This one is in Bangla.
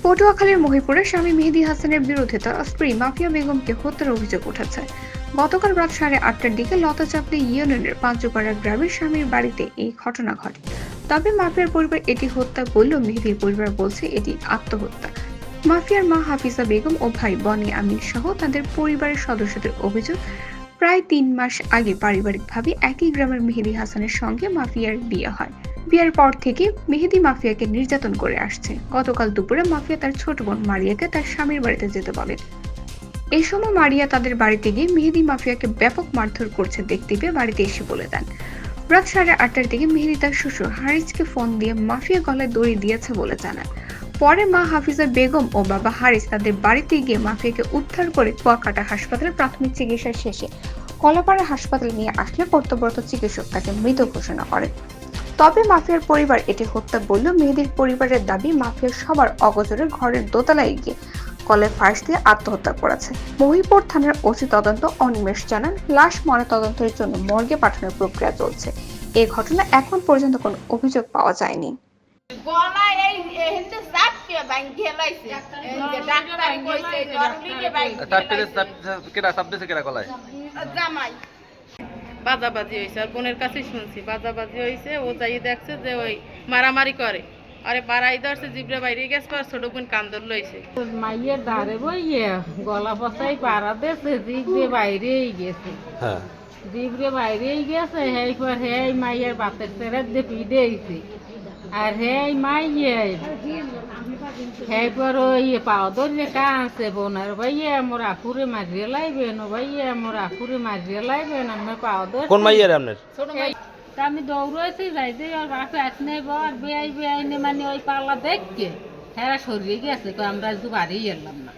পটুয়াখালীর মহিপুরে স্বামী মেহেদী হাসানের বিরুদ্ধে তার স্ত্রী মাফিয়া বেগমকে হত্যার অভিযোগ উঠেছে। গতকাল রাত 8:30টার দিকে লতাচাপড়ি ইউনিয়নের পাঁচজোপাড়া গ্রামের স্বামীর বাড়িতে এই ঘটনা ঘটে। তবে মাফিয়ার পরিবার এটি হত্যা বললেও মেহেদীর পরিবার বলছে এটি আত্মহত্যা। মাফিয়ার মা হাফিজা বেগম ও ভাই বনি আমিন সহ তাদের পরিবারের সদস্যদের অভিযোগ, প্রায় 3 মাস আগে পারিবারিকভাবে একই গ্রামের মেহেদী হাসানের সঙ্গে মাফিয়ার বিয়ে হয়। বিয়ের পর থেকে মেহেদী মাফিয়াকে নির্যাতন করে আসছে। গতকাল দুপুরে মাফিয়া তার ছোট বোন মারিয়াকে তার স্বামীর বাড়িতে যেতে বলেন। এই সময় মারিয়া তাদের বাড়িতে গিয়ে মেহেদী মাফিয়াকে ব্যাপক মারধর করছে দেখতে পেয়ে বাড়িতে এসে বলে দেন। রাত 8:30টার দিকে মেহেদী তার শ্বশুর হারিসকে ফোন দিয়ে মাফিয়া গলায় দড়ি দিয়েছে বলে জানান। পরে মা হাফিজা বেগম ও বাবা হারিস তাদের বাড়িতে গিয়ে মাফিয়াকে উদ্ধার করে কুয়াকাটা হাসপাতালে প্রাথমিক চিকিৎসা শেষে কলাপাড়া হাসপাতালে নিয়ে আসলে কর্তব্যরত চিকিৎসক তাকে মৃত ঘোষণা করেন। তবে মাফিয়ার পরিবার এটি হত্যা বললেও মেহেদীর পরিবারের দাবি মাফিয়ার সবার অগোচরে ঘরের দোতলায় গিয়ে কলের ফাঁস দিয়ে আত্মহত্যা করেছে। মহিপুর থানার ওসি তদন্ত অনিমেষ জানান, লাশ ময়নাতদন্তের জন্য মর্গে পাঠানোর প্রক্রিয়া চলছে। এই ঘটনা এখন পর্যন্ত কোনো অভিযোগ পাওয়া যায়নি। বাজাবাজি হয়েছে আর বোনের কাছে শুনছি বাজাবাজি হয়েছে। ও যাই দেখছে যে ওই মারামারি করে, আরে বাড়াই ধরছে, জিবরে বাইরে গেছে আর ছোট বোন কান্দর লইছে। মাইয়ের দাঁড়ে বইয়ে গলা পচাই পাড়া দিয়েছে, জিবরে বাইরেই গেছে। হ্যাঁ, জিবরে বাইরেই গেছে। হেই পর হেই মাইয়ের বাতের ছেড়ে দিয়ে পিড়েইছে। আর হেই মাইয়ে হেই পর ওই পাও ধরে কাঁদছে, বোনের ভাইয়া মোর আকুরে মারিয়ে লাইবেন, ও ভাইয়া মোর আকুরে মারিয়ে লাইবেন, আমি পাও ধরে কোন মাইয়ারে আপনার? আমি দৌড়াইছি যাইতে আর বাপে আসনে আর বেআই বেআইনে মানে ওই পাল্লা দেখকে হ্যাঁ সরিয়ে গেছে, আমরা একটু বাড়িয়ে এলাম না।